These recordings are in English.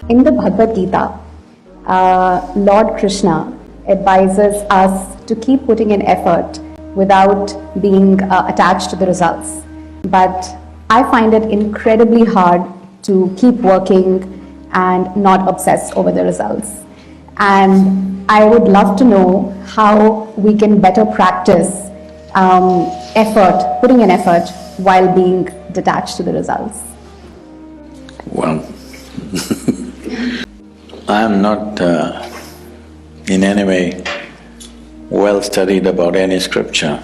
In the Bhagavad Gita, Lord Krishna advises us to keep putting in effort without being attached to the results. But I find it incredibly hard to keep working and not obsess over the results. And I would love to know how we can better practice putting in effort while being detached to the results. Well, I am not in any way well studied about any scripture.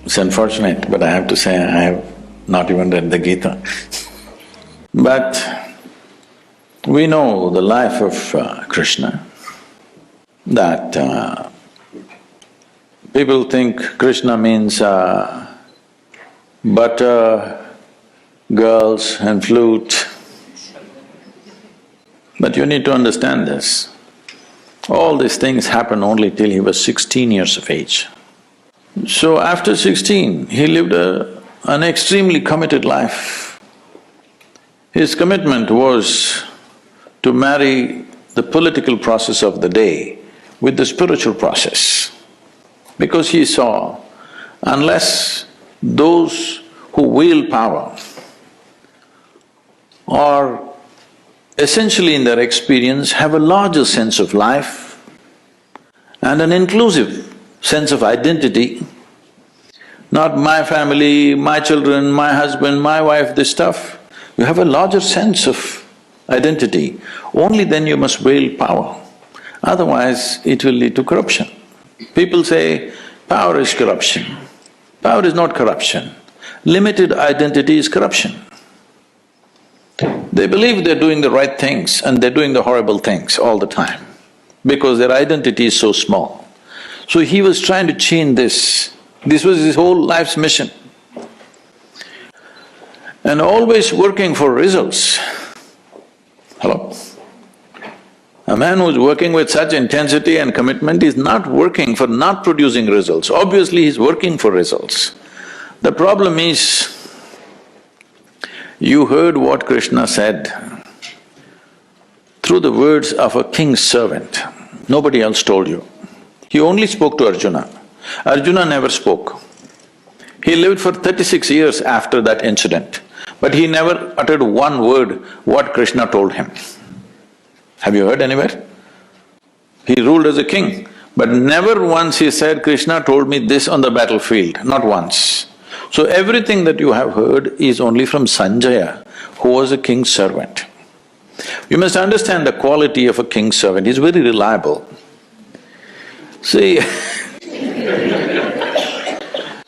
It's unfortunate, but I have to say I have not even read the Gita. But we know the life of Krishna, that people think Krishna means butter, girls and flute. But you need to understand this. All these things happened only till he was 16 years of age. So after 16, he lived an extremely committed life. His commitment was to marry the political process of the day with the spiritual process, because he saw unless those who wield power are essentially in their experience have a larger sense of life and an inclusive sense of identity, not my family, my children, my husband, my wife, this stuff. You have a larger sense of identity, only then you must wield power. Otherwise, it will lead to corruption. People say, power is corruption. Power is not corruption. Limited identity is corruption. They believe they're doing the right things and they're doing the horrible things all the time because their identity is so small. So he was trying to change this. This was his whole life's mission. And always working for results. Hello? A man who's working with such intensity and commitment is not working for not producing results. Obviously, he's working for results. The problem is, you heard what Krishna said through the words of a king's servant. Nobody else told you. He only spoke to Arjuna. Arjuna never spoke. He lived for 36 years after that incident, but he never uttered one word what Krishna told him. Have you heard anywhere? He ruled as a king, but never once he said, Krishna told me this on the battlefield, not once. So everything that you have heard is only from Sanjaya, who was a king's servant. You must understand the quality of a king's servant, he's very reliable. See,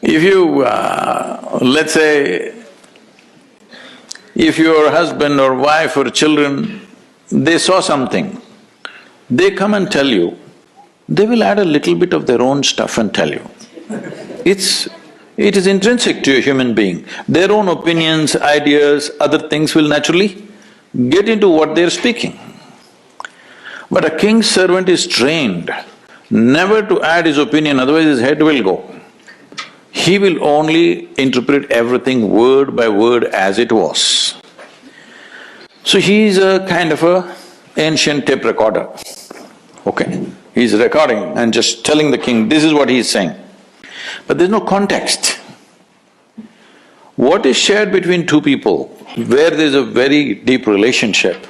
if you… let's say, if your husband or wife or children, they saw something, they come and tell you, they will add a little bit of their own stuff and tell you. It is intrinsic to a human being. Their own opinions, ideas, other things will naturally get into what they're speaking. But a king's servant is trained never to add his opinion, otherwise his head will go. He will only interpret everything word by word as it was. So he is a kind of a ancient tape recorder, okay? He's recording and just telling the king, this is what he is saying. But there's no context. What is shared between two people where there's a very deep relationship,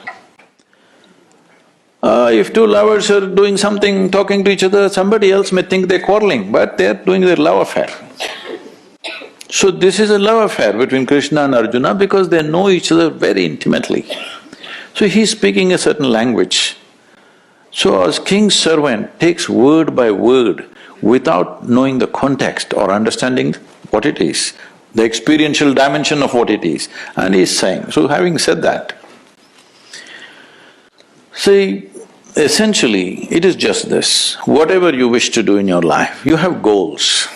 if two lovers are doing something, talking to each other, somebody else may think they're quarreling, but they're doing their love affair. So this is a love affair between Krishna and Arjuna because they know each other very intimately. So he's speaking a certain language. So as king's servant takes word by word without knowing the context or understanding what it is, the experiential dimension of what it is, and he's saying. So having said that, see, essentially it is just this, whatever you wish to do in your life, you have goals.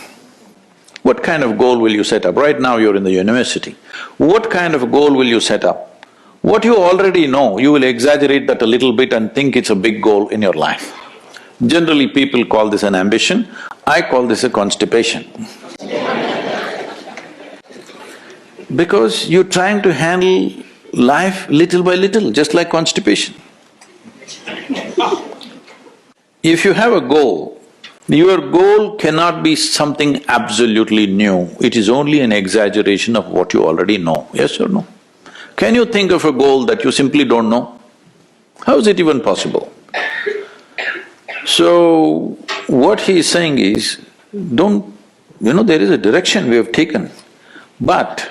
What kind of goal will you set up? Right now you're in the university. What kind of goal will you set up? What you already know, you will exaggerate that a little bit and think it's a big goal in your life. Generally people call this an ambition, I call this a constipation. Because you're trying to handle life little by little, just like constipation. If you have a goal, your goal cannot be something absolutely new. It is only an exaggeration of what you already know, yes or no? Can you think of a goal that you simply don't know? How is it even possible? So, what he is saying is, there is a direction we have taken, but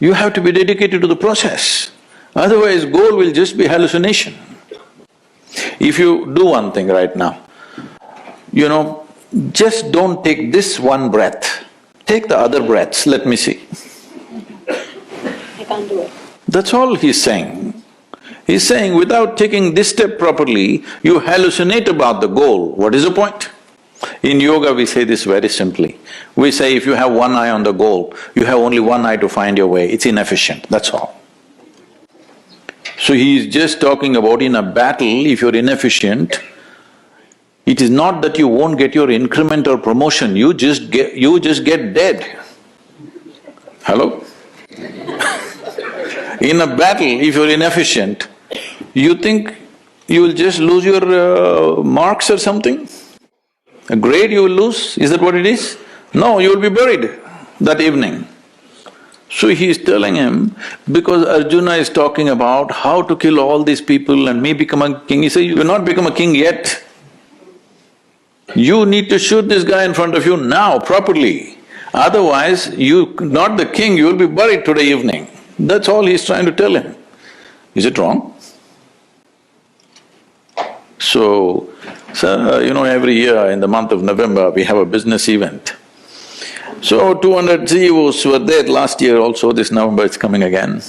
you have to be dedicated to the process. Otherwise, goal will just be hallucination. If you do one thing right now, just don't take this one breath, take the other breaths, let me see. I can't do it. That's all he's saying. He's saying without taking this step properly, you hallucinate about the goal. What is the point? In yoga we say this very simply. We say if you have one eye on the goal, you have only one eye to find your way, it's inefficient, that's all. So he is just talking about in a battle, if you're inefficient, it is not that you won't get your increment or promotion, you just get dead. Hello? In a battle, if you're inefficient, you think you will just lose your marks or something? A grade you will lose, is that what it is? No, you will be buried that evening. So he is telling him, because Arjuna is talking about how to kill all these people and me become a king, he says, you will not become a king yet. You need to shoot this guy in front of you now, properly. Otherwise, you… not the king, you will be buried today evening. That's all he's trying to tell him. Is it wrong? So, every year in the month of November, we have a business event. So, 200 CEOs were there last year also, this November it's coming again.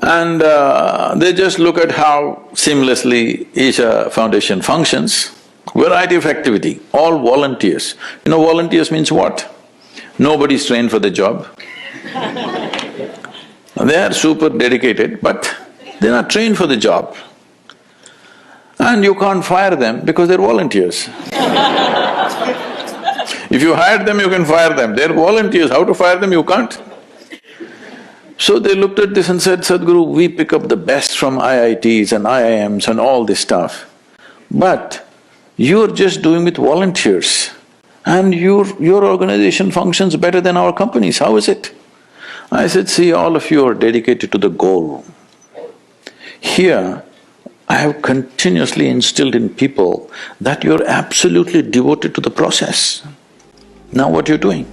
And they just look at how seamlessly Isha Foundation functions. Variety of activity, all volunteers. Volunteers means what? Nobody's trained for the job. They are super dedicated, but they're not trained for the job. And you can't fire them because they're volunteers. If you hired them, you can fire them. They're volunteers, how to fire them, you can't. So they looked at this and said, Sadhguru, we pick up the best from IITs and IIMs and all this stuff, but you're just doing with volunteers and your organization functions better than our companies, how is it? I said, see, all of you are dedicated to the goal. Here, I have continuously instilled in people that you're absolutely devoted to the process. Now what you're doing?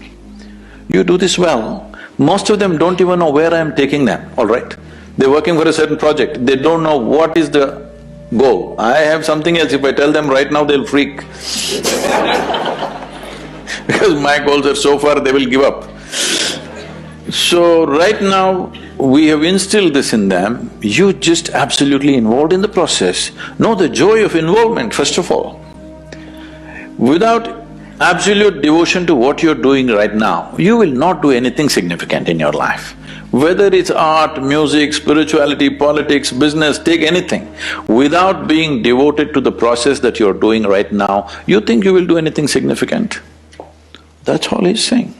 You do this well. Most of them don't even know where I am taking them, all right? They're working for a certain project, they don't know what is the goal. I have something else, if I tell them right now, they'll freak. Because my goals are so far, they will give up. So right now, we have instilled this in them, you just absolutely involved in the process. Know the joy of involvement, first of all. Without absolute devotion to what you're doing right now, you will not do anything significant in your life. Whether it's art, music, spirituality, politics, business, take anything. Without being devoted to the process that you're doing right now, you think you will do anything significant? That's all he's saying.